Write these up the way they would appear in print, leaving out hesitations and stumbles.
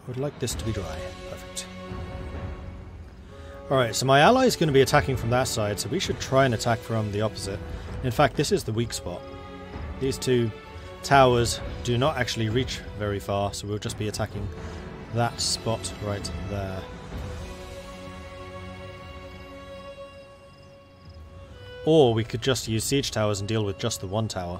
would like this to be dry. Perfect. Alright, so my ally is going to be attacking from that side, so we should try and attack from the opposite. In fact, this is the weak spot. These two towers do not actually reach very far, so we'll just be attacking that spot right there. Or we could just use siege towers and deal with just the one tower.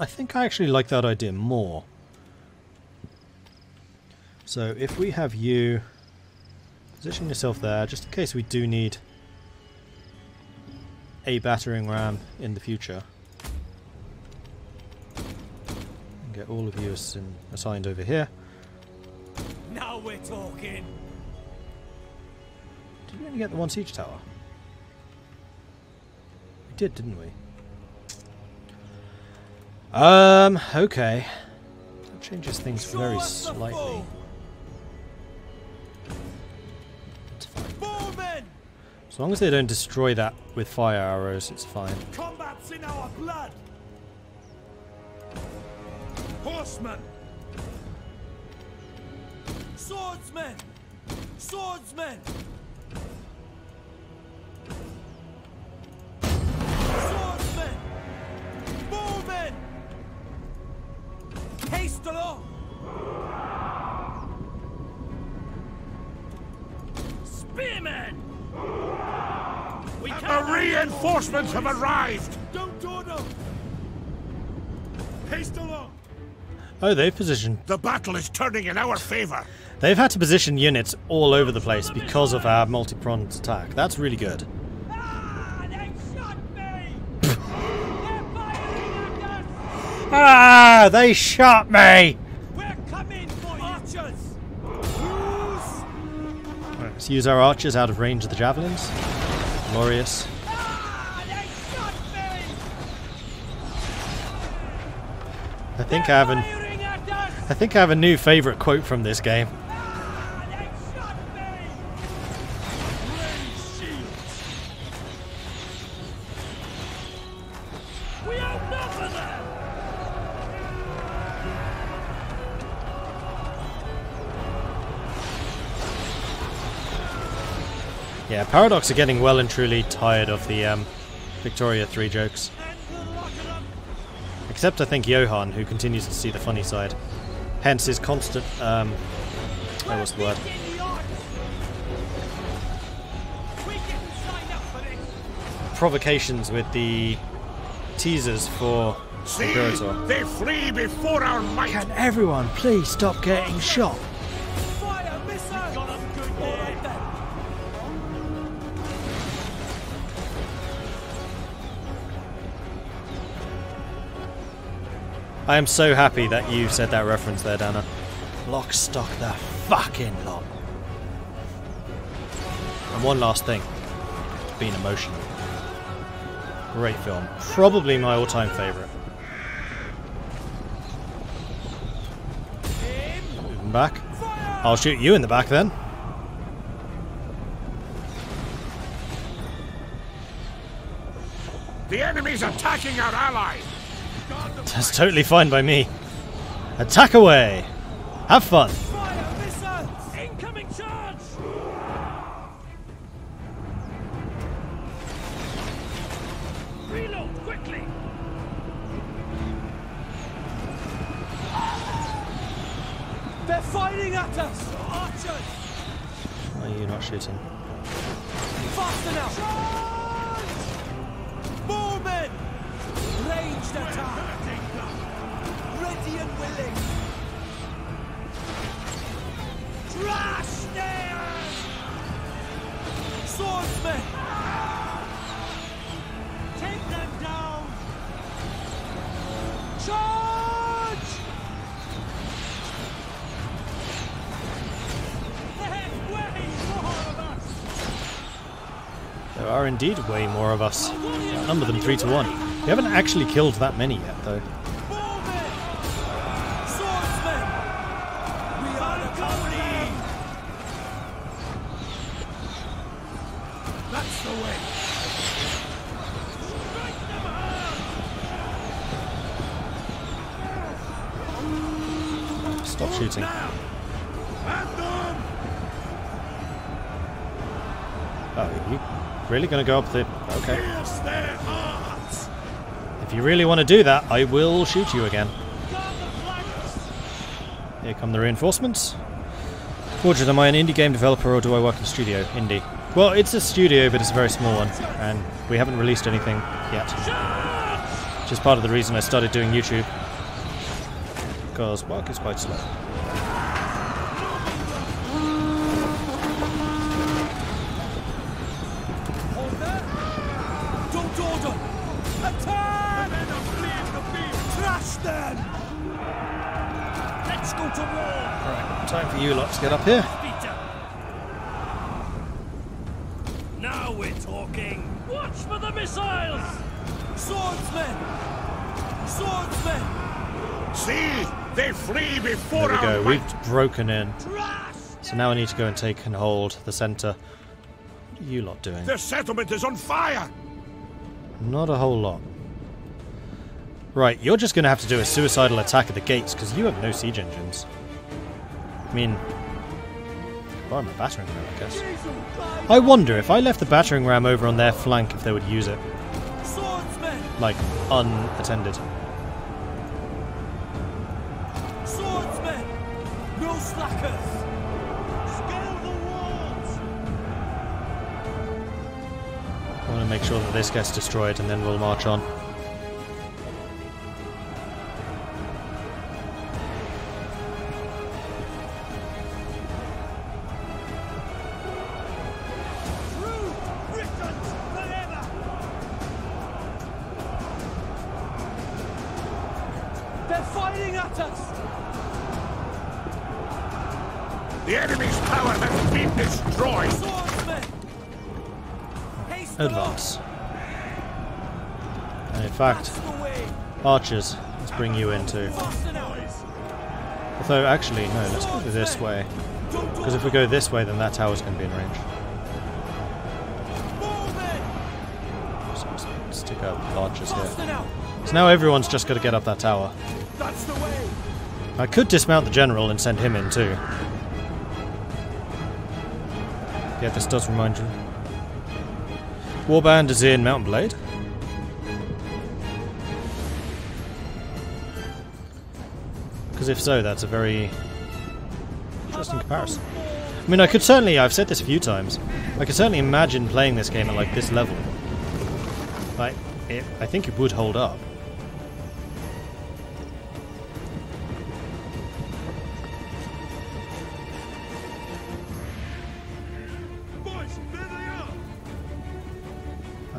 I think I actually like that idea more. So if we have you position yourself there, just in case we do need a battering ram in the future. And get all of you assigned over here. Now we're talking. Did we only get the one siege tower? We did, didn't we? Okay. That changes things very slightly. It's fine. As long as they don't destroy that with fire arrows, it's fine. Combat's in our blood. Horsemen. Swordsmen. Swordsmen. Swordsmen. Bowmen. Haste along. Spearmen. The reinforcements have arrived! Don't order! Haste along! Oh, they've positioned. The battle is turning in our favour. They've had to position units all over the place because of our multi-pronged attack. That's really good. Ah, they shot me! They're firing at us! Ah, they shot me! We're coming for you! Archers! Right, let's use our archers out of range of the javelins. Glorious. Ah, they shot me! I think I have a new favourite quote from this game. Ah, they shot me! Raise shields! We outnumber them! Yeah, Paradox are getting well and truly tired of the Victoria 3 jokes. Except I think Johan, who continues to see the funny side. Hence his constant, what's the word? Provocations with the teasers for Imperator. They flee before our might! Can everyone please stop getting shot? Fire missile! Got them good there. All right then. I am so happy that you said that reference there, Dana. Lock, stock, the fucking lot. And one last thing. Being emotional. Great film. Probably my all-time favourite. Moving back. I'll shoot you in the back then. The enemy's attacking our allies! That's totally fine by me. Attack away! Have fun! Fire missiles! Incoming charge! Reload quickly! They're firing at us! Archers! Why are you not shooting? Faster now! Charge! Bowmen! Ranged attack! Ready and willing! Trash them! Swordsmen! Take them down! Charge! There's way more of us! There are indeed way more of us. Number them 3 to 1. We haven't actually killed that many yet, though. Bowmen! Swordsmen! We are the company! That's the way! Strike them hard! shooting. Oh, you really going to go up the... Okay. If you really want to do that, I will shoot you again. Here come the reinforcements. Mordred, am I an indie game developer or do I work in a studio? Indie. Well, it's a studio, but it's a very small one, and we haven't released anything yet. Which is part of the reason I started doing YouTube. Because work is quite slow. Don't order! Attack! Trash them! Let's go to war! Right, time for you lot to get up here. Now we're talking! Watch for the missiles! Swordsmen! Swordsmen! See? They flee before There we go, our we've might. broken in. Trash! So now I need to go and take and hold the centre. What are you lot doing? The settlement is on fire! Not a whole lot. Right, you're just going to have to do a suicidal attack at the gates because you have no siege engines. I mean, borrow my battering ram, I guess. I wonder if I left the battering ram over on their flank if they would use it. Swordsmen! Like, unattended. Swordsmen! No slackers! Scale the walls! I want to make sure that this gets destroyed and then we'll march on. They're firing at us! The enemy's tower has been destroyed! Swordsmen! Haste along! Advance. And in fact, That's the way! archers, let's bring you in too. Fasten out! Although, actually, no, let's go this way. Because if we go this way, then that tower's going to be in range. So let's stick up archers here. Fasten out! So now everyone's just got to get up that tower. That's the way! I could dismount the general and send him in too. Yeah, this does remind you. Warband is in Mountain Blade. Because if so, that's a very interesting comparison. I mean, I've said this a few times, I could certainly imagine playing this game at like this level. Like, I think it would hold up.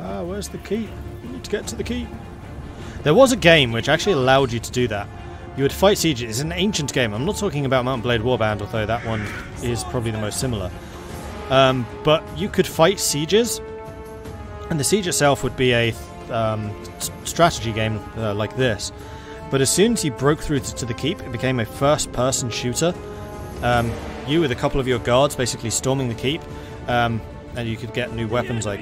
Ah, where's the keep? You need to get to the keep. There was a game which actually allowed you to do that. You would fight sieges. It's an ancient game. I'm not talking about Mountain Blade Warband, although that one is probably the most similar. But you could fight sieges, and the siege itself would be a strategy game like this. But as soon as you broke through to the keep, it became a first-person shooter. You with a couple of your guards basically storming the keep, and you could get new weapons like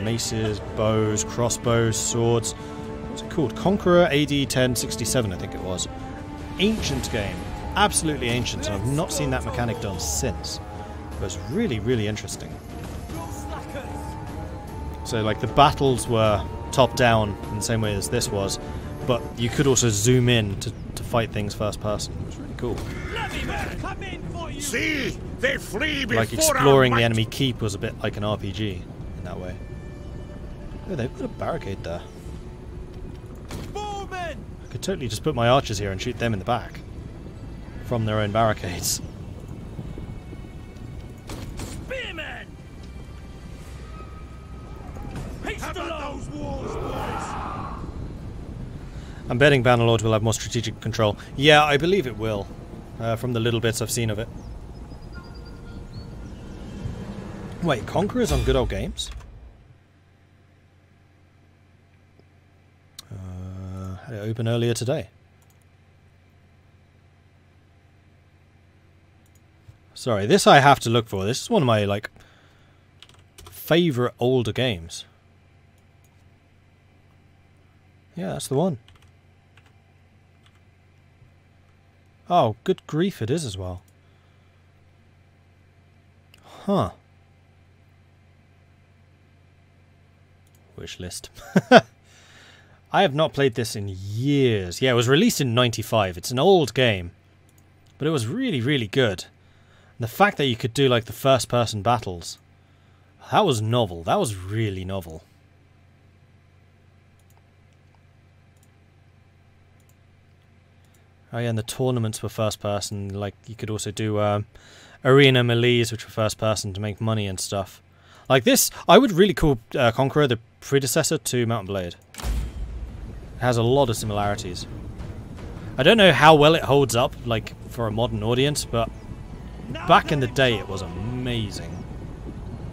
maces, bows, crossbows, swords. What's it called? Conqueror AD 1067, I think it was. Ancient game. Absolutely ancient, and I've not seen that mechanic done since. It was really, really interesting. So, like, the battles were top-down in the same way as this was, but you could also zoom in to fight things first person. It was really cool. See? They flee before Like, exploring our the might. enemy keep was a bit like an RPG in that way. Oh, they've got a barricade there. I could totally just put my archers here and shoot them in the back from their own barricades. Spearmen! Haste along! Those walls, boys! I'm betting Bannerlord will have more strategic control. Yeah, I believe it will, from the little bits I've seen of it. Wait, Conqueror's on Good Old Games? Had it open earlier today. Sorry, this I have to look for. This is one of my, like, favourite older games. Yeah, that's the one. Oh, good grief, it is as well. Huh. Wish list. I have not played this in years. Yeah, it was released in '95. It's an old game. But it was really, really good. And the fact that you could do like the first person battles. That was novel. That was really novel. Oh yeah, and the tournaments were first person. Like you could also do arena melees, which were first person to make money and stuff. Like this, I would really call Conqueror the predecessor to Mount & Blade. It has a lot of similarities. I don't know how well it holds up, like for a modern audience, but back in the day, it was amazing.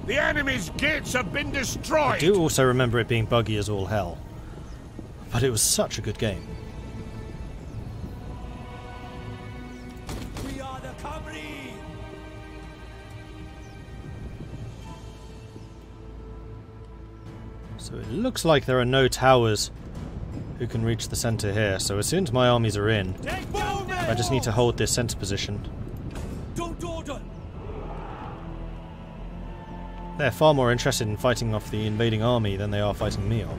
The enemy's gates have been destroyed. I do also remember it being buggy as all hell, but it was such a good game. We are the Cavalry. So it looks like there are no towers who can reach the center here. So as soon as my armies are in, I just need to hold this center position. Don't order. They're far more interested in fighting off the invading army than they are fighting me off.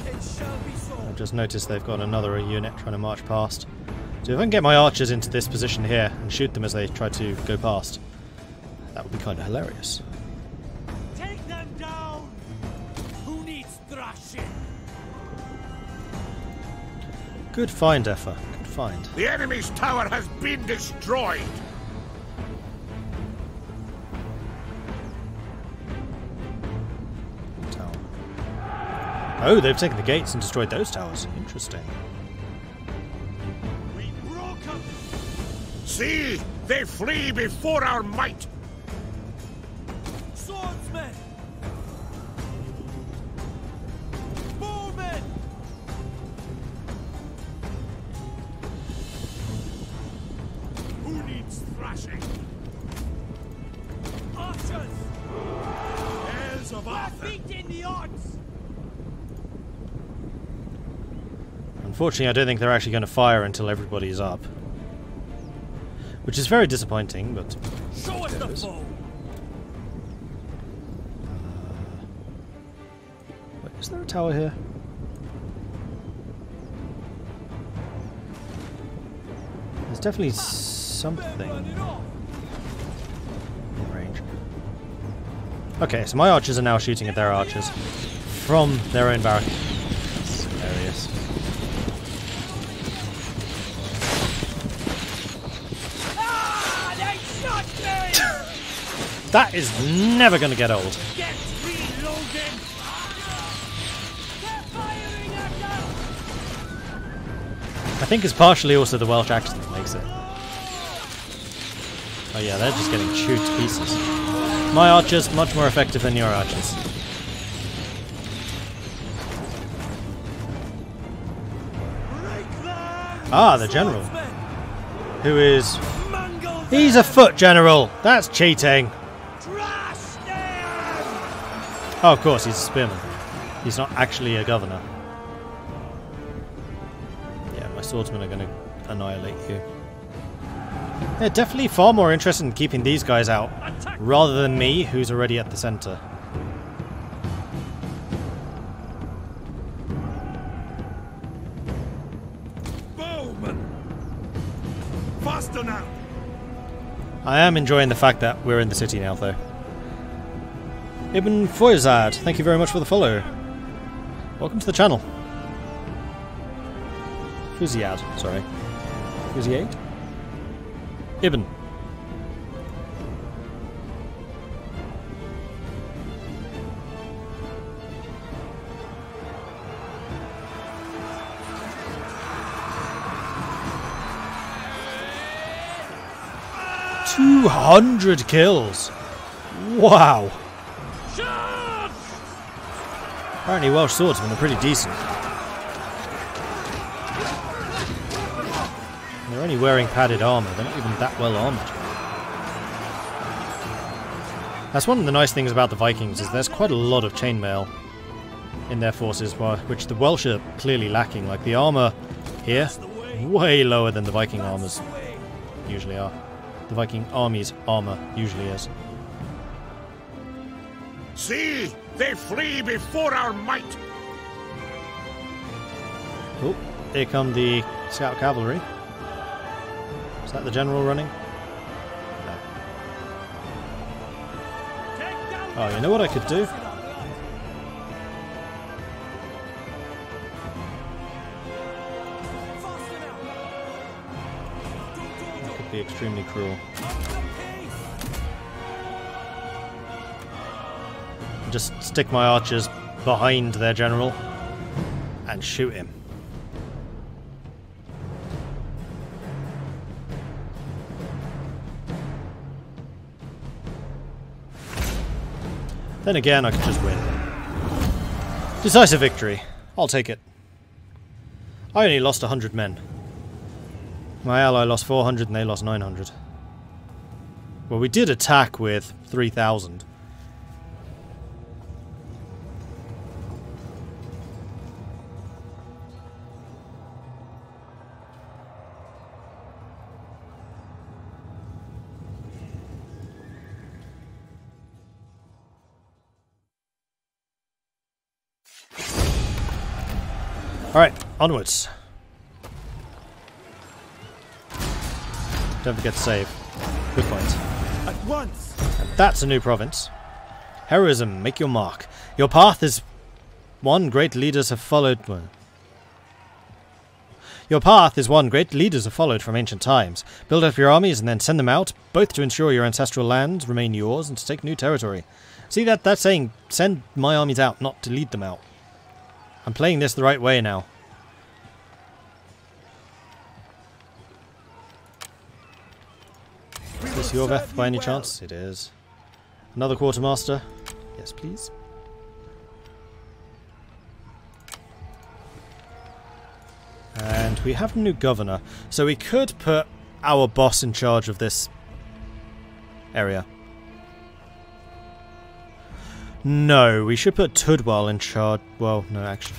It shall be so. I've just noticed they've got another unit trying to march past. So if I can get my archers into this position here and shoot them as they try to go past, that would be kind of hilarious. Take them down. Who needs thrashing? Good find, Effa. Good find. The enemy's tower has been destroyed. Tower. Oh, they've taken the gates and destroyed those towers. Interesting. We broke them. See, they flee before our might. Swordsmen. Bowmen. Who needs thrashing? Archers. Heirs of We're Arthur. beating the odds. Unfortunately, I don't think they're actually going to fire until everybody's up. Which is very disappointing, but... Show us the foe. Wait, is there a tower here? There's definitely something Burn it off. in range. Okay, so my archers are now shooting at their archers from their own barrack. That's hilarious. Ah, they shot me. That is never going to get old. Get reloading. They're firing at us. I think it's partially also the Welsh accent that makes it. Oh yeah, they're just getting chewed to pieces. My archers, much more effective than your archers. Ah, the general. Who is... He's a foot general! That's cheating! Oh, of course, he's a spearman. He's not actually a governor. Yeah, my swordsmen are going to annihilate you. They're definitely far more interested in keeping these guys out, rather than me, who's already at the center. Bowman. Faster now. I am enjoying the fact that we're in the city now, though. Ibn Foyzad, thank you very much for the follow. Welcome to the channel. Fuziad, sorry. Fuziad? Ibn. "200 kills! Wow! Apparently Welsh swordsmen are pretty decent. They're only wearing padded armour, they're not even that well armoured. That's one of the nice things about the Vikings, is there's quite a lot of chainmail. in their forces, which the Welsh are clearly lacking. Like, the armour here, way lower than the Viking armours usually are. The Viking army's armour usually is. See! They flee before our might! Oh, here come the scout cavalry. Is that the general running? No. Oh, you know what I could do? That could be extremely cruel. Just stick my archers behind their general and shoot him. Then again, I could just win. Decisive victory. I'll take it. I only lost 100 men. My ally lost 400 and they lost 900. Well, we did attack with 3,000. Alright, onwards. Don't forget to save. Good point. At once. And that's a new province. Heroism, make your mark. Your path is one great leaders have followed. Your path is one great leaders have followed from ancient times. Build up your armies and then send them out, both to ensure your ancestral lands remain yours and to take new territory. See, that's saying send my armies out, not to lead them out. I'm playing this the right way now. Is this your Veth by any chance? It is. Another quartermaster? Yes, please. And we have a new governor, so we could put our boss in charge of this area. No, we should put Tudwal in charge. Well, no, actually.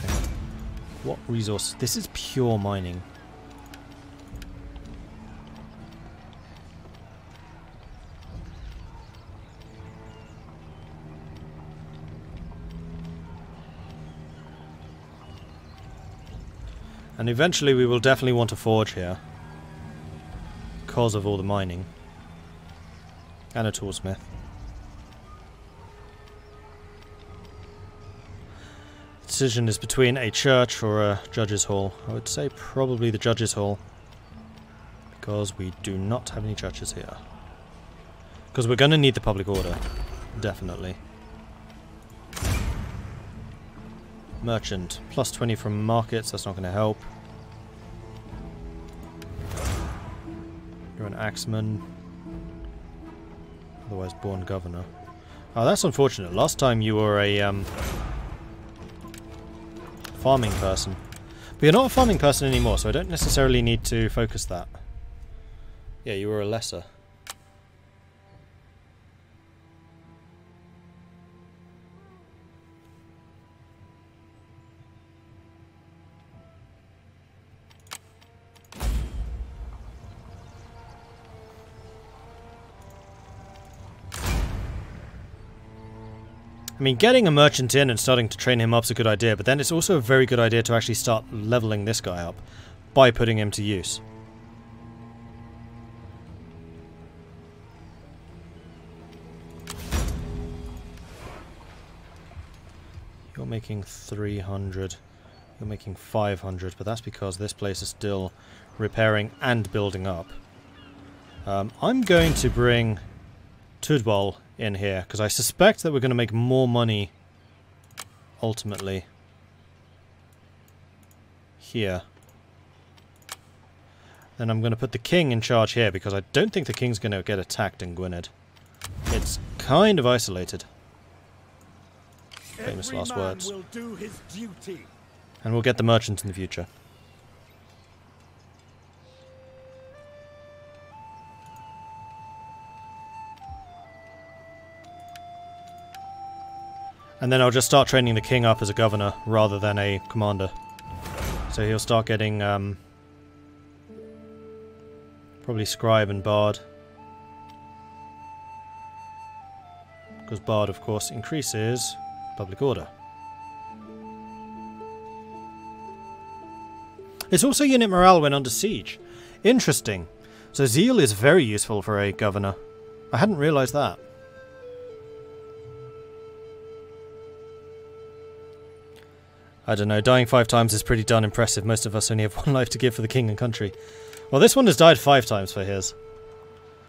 What resource? This is pure mining. And eventually we will definitely want to forge here. Because of all the mining. And a toolsmith. Decision is between a church or a judge's hall. I would say probably the judge's hall. Because we do not have any churches here. Because we're going to need the public order. Definitely. Merchant. Plus 20 from markets. That's not going to help. You're an axeman. Otherwise born governor. Oh, that's unfortunate. Last time you were a farming person. But you're not a farming person anymore, so I don't necessarily need to focus that. Yeah, you were a lesser. I mean, getting a merchant in and starting to train him up is a good idea, but then it's also a very good idea to actually start leveling this guy up by putting him to use. You're making 300, you're making 500, but that's because this place is still repairing and building up. I'm going to bring Tudwal in here, because I suspect that we're going to make more money ultimately here. Then I'm going to put the king in charge here, because I don't think the king's going to get attacked in Gwined. It's kind of isolated. Famous last words. Will do his duty. And we'll get the merchants in the future. And then I'll just start training the king up as a governor rather than a commander. So he'll start getting probably scribe and bard. Because bard, of course, increases public order. It's also unit morale when under siege. Interesting. So zeal is very useful for a governor. I hadn't realised that. I don't know, dying 5 times is pretty darn impressive. Most of us only have 1 life to give for the king and country. Well, this one has died 5 times for his.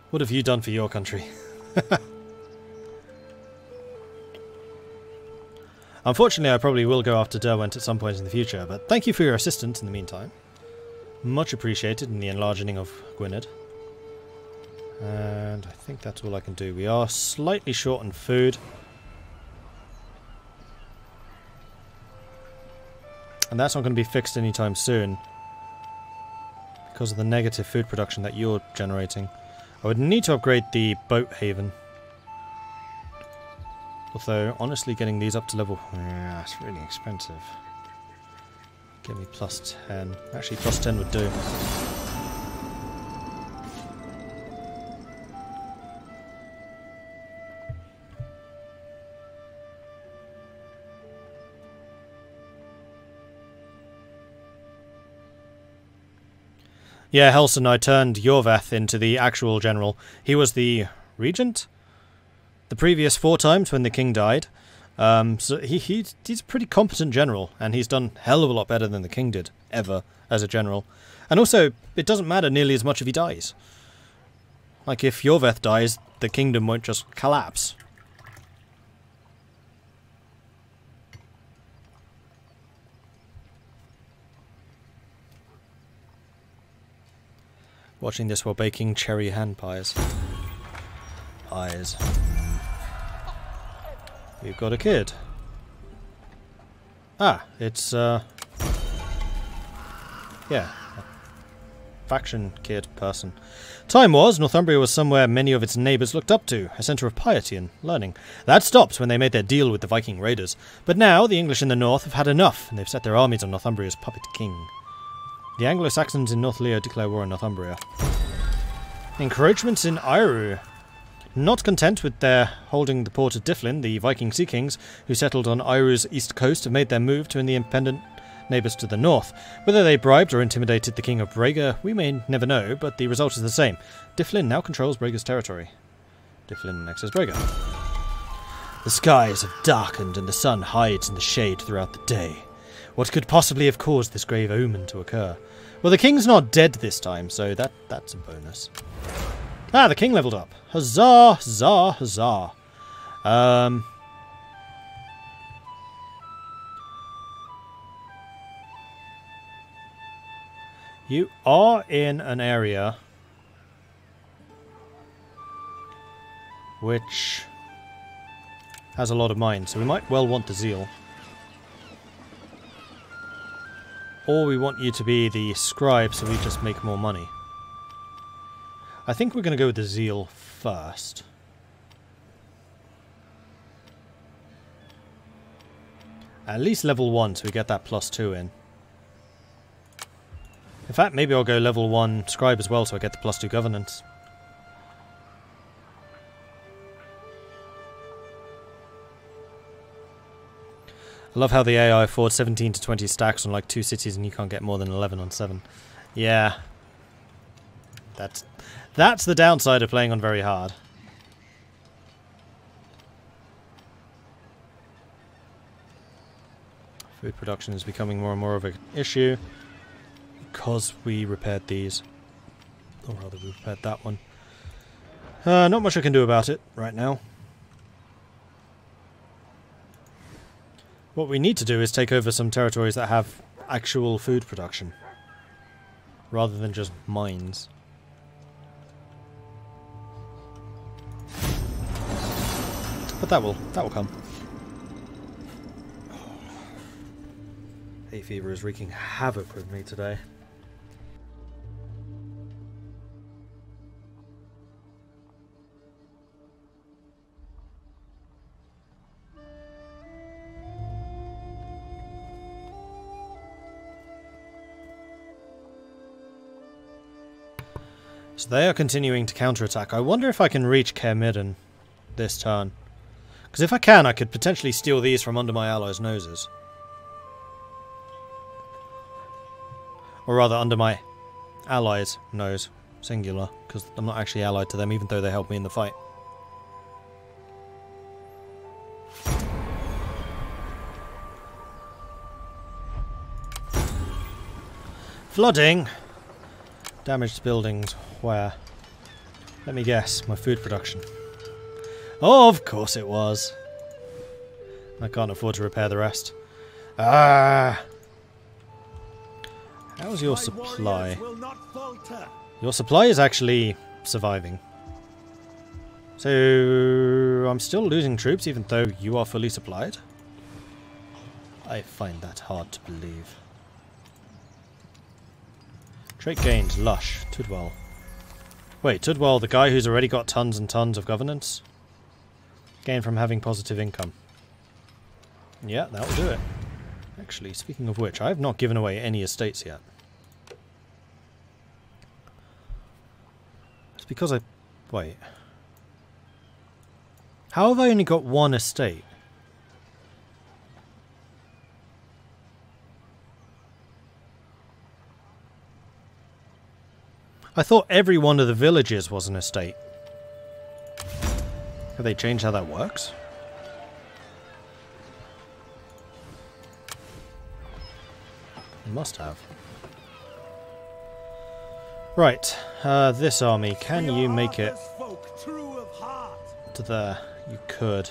What have you done for your country? Unfortunately, I probably will go after Derwent at some point in the future, but thank you for your assistance in the meantime. Much appreciated in the enlarging of Gwined. And I think that's all I can do. We are slightly short on food. And that's not going to be fixed anytime soon. Because of the negative food production that you're generating. I would need to upgrade the boat haven. Although, honestly, getting these up to level... Yeah, it's really expensive. Give me plus 10. Actually, plus 10 would do. Yeah, Helson, I turned Yorvath into the actual general. He was the regent? The previous 4 times when the king died. So he's a pretty competent general, and he's done a hell of a lot better than the king did, ever, as a general. And also, it doesn't matter nearly as much if he dies. Like, if Yorvath dies, the kingdom won't just collapse. Watching this while baking cherry hand pies. Eyes. We've got a kid. Ah, it's, yeah, a faction kid person. Time was, Northumbria was somewhere many of its neighbours looked up to, a centre of piety and learning. That stopped when they made their deal with the Viking raiders. But now, the English in the north have had enough, and they've set their armies on Northumbria's puppet king. The Anglo-Saxons in North Leo declare war on Northumbria. Encroachments in Iru. Not content with their holding the port of Dyflin, the Viking Sea Kings, who settled on Iru's east coast, have made their move to the independent neighbours to the north. Whether they bribed or intimidated the king of Brega, we may never know, but the result is the same. Dyflin now controls Brega's territory. Dyflin annexes Brega. The skies have darkened and the sun hides in the shade throughout the day. What could possibly have caused this grave omen to occur? Well, the king's not dead this time, so that's a bonus. Ah, the king leveled up. Huzzah, huzzah, huzzah. You are in an area which has a lot of mines, so we might well want the zeal. Or we want you to be the scribe so we just make more money. I think we're going to go with the zeal first. At least level 1 so we get that plus 2 in. In fact, maybe I'll go level 1 scribe as well so I get the plus 2 governance. I love how the AI affords 17 to 20 stacks on like 2 cities and you can't get more than 11 on 7. Yeah. That's the downside of playing on very hard. Food production is becoming more and more of an issue because we repaired these. Or rather, we repaired that one. Not much I can do about it right now. What we need to do is take over some territories that have actual food production, rather than just mines. But that will come. Hay fever is wreaking havoc with me today. So they are continuing to counterattack. I wonder if I can reach Caermidden this turn. Because if I can, I could potentially steal these from under my allies' noses. Or rather, under my allies' nose. Singular. Because I'm not actually allied to them, even though they helped me in the fight. Flooding! Damaged buildings. Where? Let me guess. My food production. Oh, of course it was. I can't afford to repair the rest. Ah! How's your supply? Your supply is actually surviving. So I'm still losing troops even though you are fully supplied? I find that hard to believe. Trait gains, Lush, Tudwell. Wait, Tudwell, the guy who's already got tons and tons of governance? Gain from having positive income. Yeah, that'll do it. Actually, speaking of which, I have not given away any estates yet. It's because I... Wait. How have I only got one estate? I thought every one of the villages was an estate. Have they changed how that works? They must have. Right, this army, can you make it to there? You could.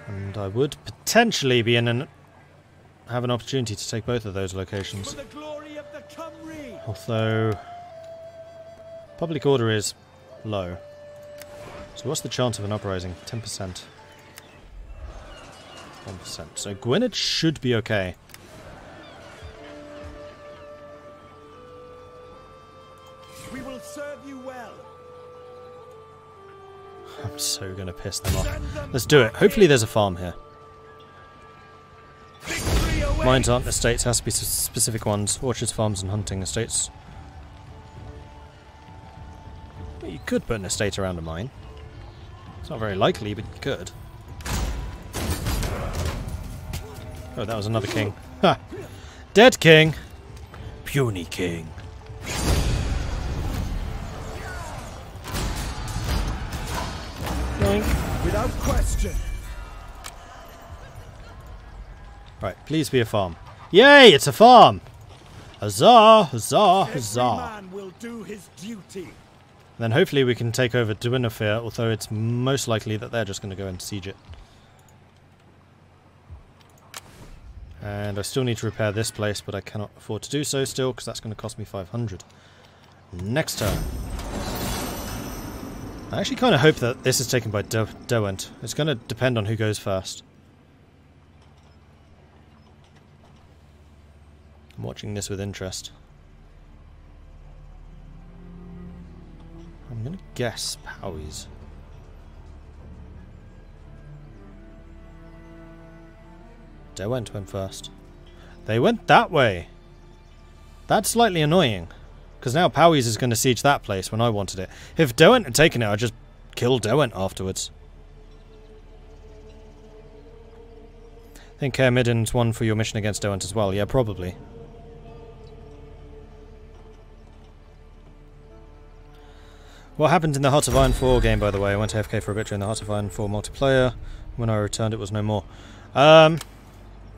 And I would potentially be in have an opportunity to take both of those locations. Although public order is low. So what's the chance of an uprising? 10%. 1%. So Gwined should be okay. We will serve you well. I'm so gonna piss them off. Let's do it. Hopefully there's a farm here. Mines aren't estates, has to be specific ones. Orchards, farms and hunting estates. Well, you could put an estate around a mine. It's not very likely, but you could. Oh, that was another king. Ha! Dead king! Puny king. Yoink. Without question. Right, please be a farm. Yay, it's a farm! Huzzah, huzzah, huzzah. Every man will do his duty. Then hopefully we can take over Dwinefir, although it's most likely that they're just going to go and siege it. And I still need to repair this place, but I cannot afford to do so still, because that's going to cost me 500. Next turn. I actually kind of hope that this is taken by Derwent. It's going to depend on who goes first. I'm watching this with interest. I'm going to guess Powys. Derwent went first. They went that way. That's slightly annoying. Because now Powys is going to siege that place when I wanted it. If Derwent had taken it, I'd just kill Derwent afterwards. I think Caermidden's one for your mission against Derwent as well. Yeah, probably. What happened in the Heart of Iron 4 game, by the way? I went AFK for a bit during the Heart of Iron 4 multiplayer. When I returned, it was no more.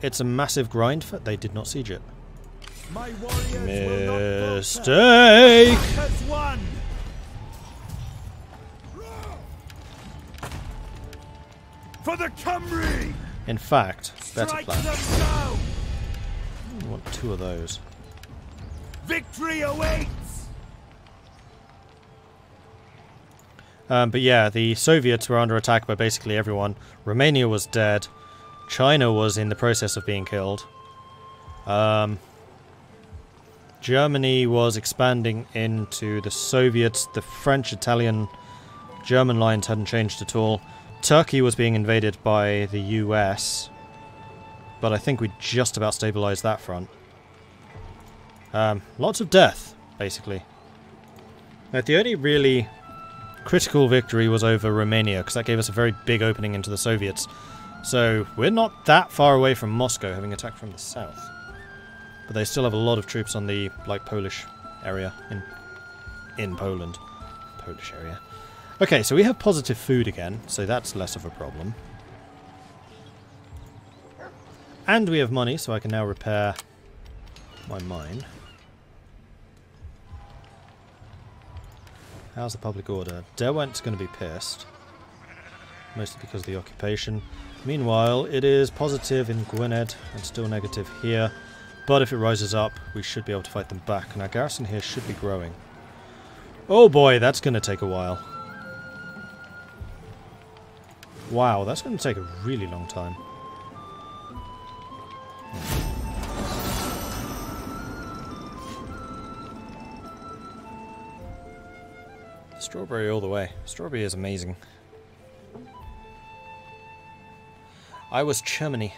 It's a massive grind. They did not siege it. My warriors Mistake! has won. For the Cymry! In fact, better Strike plan. them down. I want 2 of those. Victory awaits! But yeah, the Soviets were under attack by basically everyone. Romania was dead. China was in the process of being killed. Germany was expanding into the Soviets. The French, Italian, German lines hadn't changed at all. Turkey was being invaded by the US. But I think we just about stabilized that front. Lots of death, basically. Now, the only really critical victory was over Romania, because that gave us a very big opening into the Soviets. So we're not that far away from Moscow, having attacked from the south. But they still have a lot of troops on the, like, Polish area in Poland. Polish area. Okay, so we have positive food again, so that's less of a problem. And we have money, so I can now repair my mine. How's the public order? Derwent's going to be pissed. Mostly because of the occupation. Meanwhile, it is positive in Gwined and still negative here. But if it rises up, we should be able to fight them back. And our garrison here should be growing. Oh boy, that's going to take a while. Wow, that's going to take a really long time. Strawberry all the way. Strawberry is amazing. I was Germany.